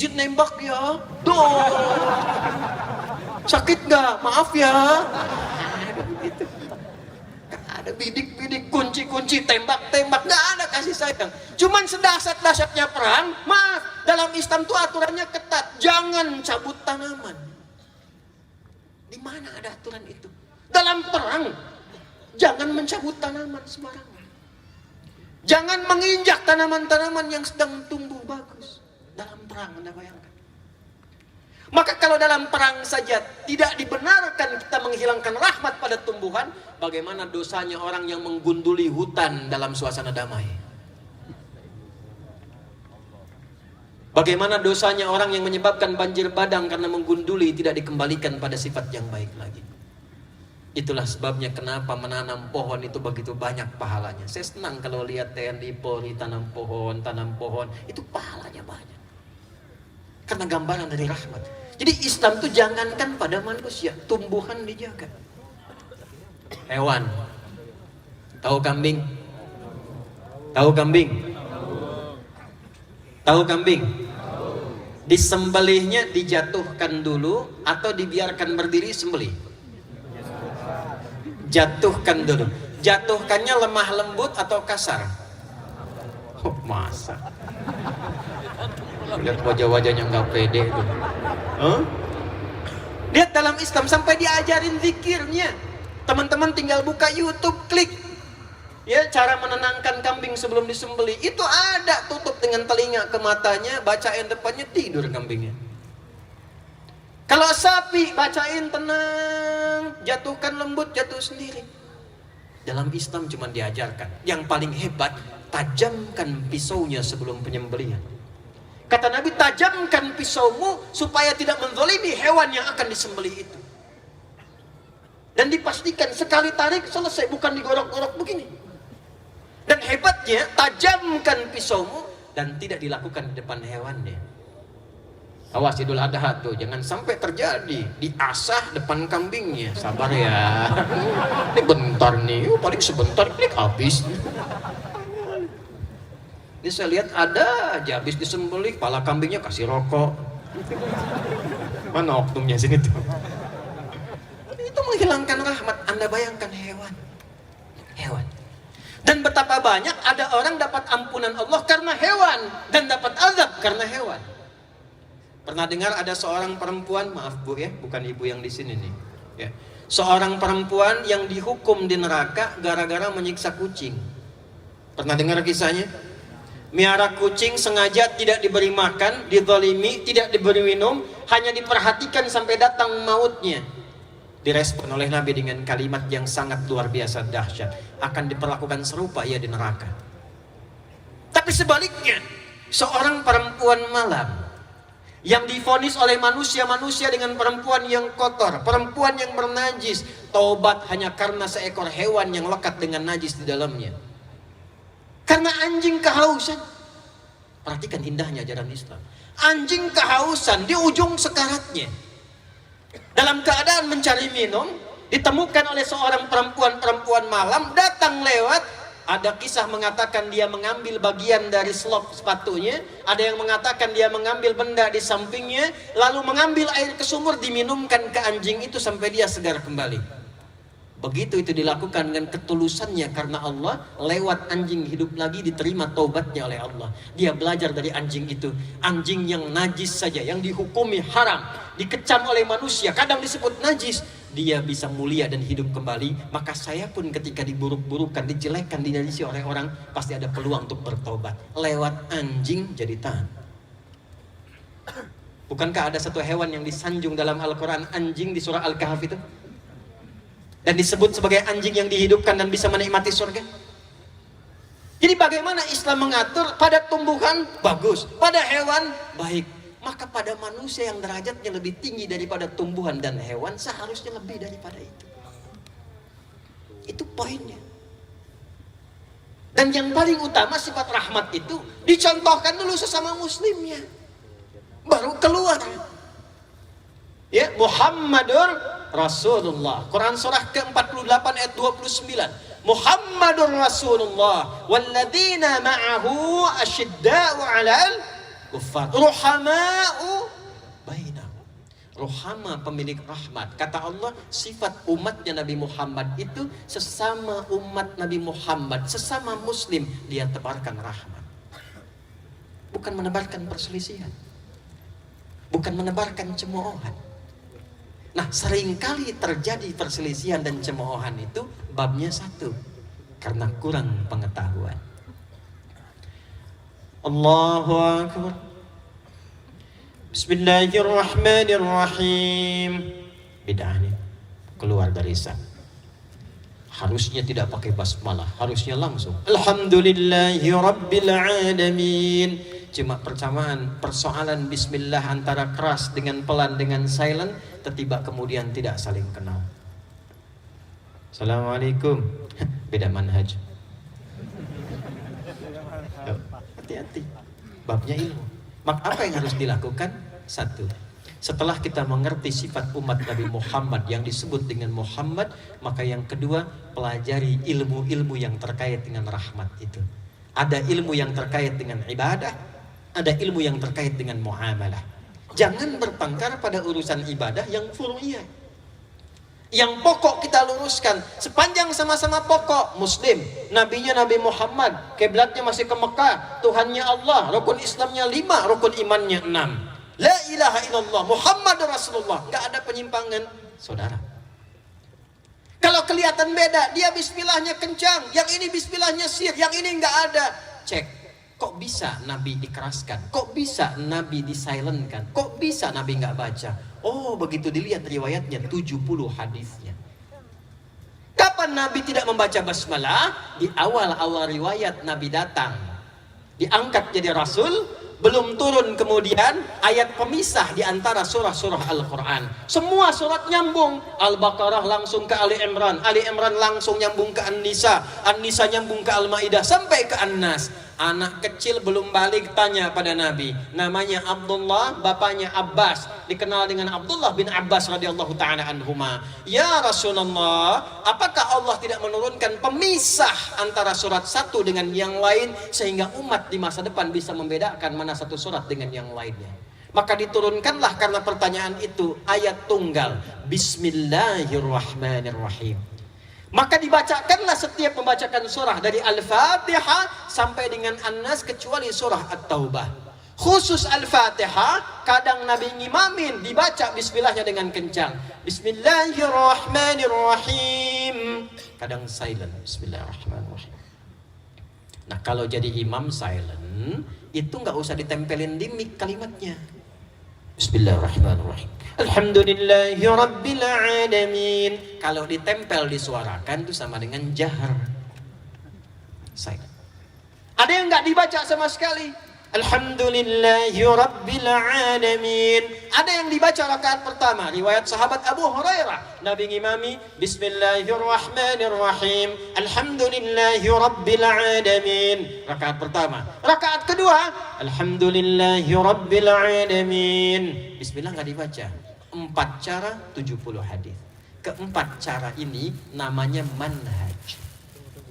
Jit nembak ya, sakit nggak? Maaf ya. Ada begitu. Ada bidik-bidik, kunci-kunci, tembak-tembak, nggak ada kasih sayang. Cuman sedahsyat-dahsyatnya perang, maaf, dalam Islam tuh aturannya ketat, jangan cabut tanaman. Di mana ada aturan itu? Dalam perang, jangan mencabut tanaman sembarangan. Jangan menginjak tanaman-tanaman yang sedang tumbuh bagus. Dalam perang, Anda bayangkan. Maka kalau dalam perang saja tidak dibenarkan kita menghilangkan rahmat pada tumbuhan, bagaimana dosanya orang yang menggunduli hutan dalam suasana damai? Bagaimana dosanya orang yang menyebabkan banjir bandang karena menggunduli tidak dikembalikan pada sifat yang baik lagi? Itulah sebabnya kenapa menanam pohon itu begitu banyak pahalanya. Saya senang kalau lihat TNI Polri tanam pohon, itu pahalanya banyak. Karena gambaran dari rahmat. Jadi Islam itu jangankan pada manusia, tumbuhan dijaga. Hewan. Tahu kambing? Tahu kambing? Tahu kambing? Disembelihnya dijatuhkan dulu atau dibiarkan berdiri sembelih? Jatuhkan dulu. Jatuhkannya lemah lembut atau kasar? Oh, masa? Lihat wajah-wajahnya nggak pede itu. Lihat dalam Islam sampai diajarin zikirnya. Teman-teman tinggal buka YouTube, klik ya cara menenangkan kambing sebelum disembelih. Itu ada, tutup dengan telinga ke matanya, bacain depannya, tidur kambingnya. Kalau sapi bacain tenang, jatuhkan lembut, jatuh sendiri. Dalam Islam cuma diajarkan. Yang paling hebat, tajamkan pisaunya sebelum penyembelihan. Kata Nabi, tajamkan pisaumu supaya tidak menzalimi hewan yang akan disembelih itu. Dan dipastikan sekali tarik selesai, bukan digorok-gorok begini. Dan hebatnya, tajamkan pisaumu dan tidak dilakukan di depan hewannya. Awas Idul Adha tuh, jangan sampai terjadi diasah depan kambingnya. Sabar ya. Ini bentar nih, paling sebentar klik habis. Ini saya lihat ada aja habis disembelih, kepala kambingnya kasih rokok. Mana oknumnya sini tuh? Itu menghilangkan rahmat. Anda bayangkan hewan. Dan betapa banyak ada orang dapat ampunan Allah karena hewan dan dapat azab karena hewan. Pernah dengar ada seorang perempuan, maaf Bu ya, bukan ibu yang di sini nih. Ya. Seorang perempuan yang dihukum di neraka gara-gara menyiksa kucing. Pernah dengar kisahnya? Miara kucing sengaja tidak diberi makan, dizalimi, tidak diberi minum, hanya diperhatikan sampai datang mautnya. Direspon oleh Nabi dengan kalimat yang sangat luar biasa dahsyat. Akan diperlakukan serupa ia di neraka. Tapi sebaliknya, seorang perempuan malam yang divonis oleh manusia-manusia dengan perempuan yang kotor, perempuan yang bernajis, taubat hanya karena seekor hewan yang lekat dengan najis di dalamnya. Karena anjing kehausan. Perhatikan indahnya ajaran Islam. Anjing kehausan di ujung sekaratnya, dalam keadaan mencari minum, ditemukan oleh seorang perempuan malam, datang lewat. Ada kisah mengatakan dia mengambil bagian dari selop sepatunya, ada yang mengatakan dia mengambil benda di sampingnya, lalu mengambil air ke sumur diminumkan ke anjing itu sampai dia segar kembali. Begitu itu dilakukan dengan ketulusannya karena Allah, lewat anjing hidup lagi, diterima taubatnya oleh Allah. Dia belajar dari anjing itu. Anjing yang najis saja, yang dihukumi haram, dikecam oleh manusia, kadang disebut najis, dia bisa mulia dan hidup kembali. Maka saya pun ketika diburuk-burukan, dijelekkan, dinajisi oleh orang, pasti ada peluang untuk bertobat. Lewat anjing jadi tahan. Bukankah ada satu hewan yang disanjung dalam Al-Quran, anjing di surah Al-Kahf itu? Dan disebut sebagai anjing yang dihidupkan dan bisa menikmati surga. Jadi bagaimana Islam mengatur? Pada tumbuhan bagus, pada hewan baik. Maka pada manusia yang derajatnya lebih tinggi daripada tumbuhan dan hewan, seharusnya lebih daripada itu. Itu poinnya. Dan yang paling utama, sifat rahmat itu dicontohkan dulu sesama muslimnya, baru keluar. Ya, Muhammadur Rasulullah. Quran surah ke-48 ayat 29. Muhammadur Rasulullah walladzina ma'ahu asyidda'u 'alal kuffar. Ruhama'u bainahum. Ruhama, pemilik rahmat. Kata Allah, sifat umatnya Nabi Muhammad itu sesama umat Nabi Muhammad, sesama muslim, dia tebarkan rahmat. Bukan menebarkan perselisihan, bukan menebarkan cemoohan. Nah, seringkali terjadi perselisihan dan cemoohan itu babnya satu, karena kurang pengetahuan. Allahu Akbar. Bismillahirrahmanirrahim. Bid'ah nih, keluar dari sana. Harusnya tidak pakai basmalah, harusnya langsung Alhamdulillahi Rabbil Alamin. Cuma persoalan bismillah antara keras dengan pelan dengan silent, tiba kemudian tidak saling kenal. Assalamualaikum. Beda manhaj. Hati-hati, babnya ilmu. Maka apa yang harus dilakukan? Satu, setelah kita mengerti sifat umat Nabi Muhammad yang disebut dengan Muhammad, maka yang kedua, pelajari ilmu-ilmu yang terkait dengan rahmat itu. Ada ilmu yang terkait dengan ibadah, ada ilmu yang terkait dengan muamalah. Jangan bertengkar pada urusan ibadah yang furu'iyah. Yang pokok kita luruskan, sepanjang sama-sama pokok. Muslim, nabinya Nabi Muhammad, kiblatnya masih ke Mekah, Tuhannya Allah, rukun Islamnya 5, rukun imannya 6. La ilaha illallah Muhammad Rasulullah. Gak ada penyimpangan, saudara. Kalau kelihatan beda, dia bismillahnya kencang, yang ini bismillahnya sir, yang ini gak ada. Cek, kok bisa Nabi dikeraskan? Kok bisa Nabi disilentkan? Kok bisa Nabi gak baca? Oh, begitu dilihat riwayatnya 70 hadisnya. Kapan Nabi tidak membaca basmalah? Di awal-awal riwayat Nabi datang, diangkat jadi Rasul, belum turun kemudian ayat pemisah di antara surah-surah Al-Quran. Semua surat nyambung. Al-Baqarah langsung ke Ali Imran, Ali Imran langsung nyambung ke An-Nisa, An-Nisa nyambung ke Al-Ma'idah sampai ke An-Nas. Anak kecil belum balik tanya pada Nabi, namanya Abdullah, bapaknya Abbas, dikenal dengan Abdullah bin Abbas radhiyallahu ta'ala anhuma. Ya Rasulullah, apakah Allah tidak menurunkan pemisah antara surat satu dengan yang lain sehingga umat di masa depan bisa membedakan mana satu surat dengan yang lainnya? Maka diturunkanlah karena pertanyaan itu ayat tunggal, Bismillahirrahmanirrahim. Maka dibacakanlah setiap membacakan surah dari Al-Fatihah sampai dengan An-Nas kecuali surah At-Taubah. Khusus Al-Fatihah, kadang Nabi ngimamin dibaca bismillahnya dengan kencang. Bismillahirrahmanirrahim. Kadang silent, Bismillahirrahmanirrahim. Nah, kalau jadi imam silent, itu nggak usah ditempelin di mic kalimatnya. Bismillahirrahmanirrahim. Alhamdulillahi Rabbil Alamin. Kalau ditempel disuarakan itu sama dengan jahar. Silent. Ada yang nggak dibaca sama sekali. Alhamdulillahi Rabbil Alamin. Ada yang dibaca rakaat pertama. Riwayat sahabat Abu Hurairah, Nabi ngimami Bismillahirrahmanirrahim, Alhamdulillahi Rabbil Alamin. Rakaat pertama. Rakaat kedua, Alhamdulillahi Rabbil Alamin. Bismillah nggak dibaca. 4 cara 70 hadis. Keempat cara ini namanya manhaj.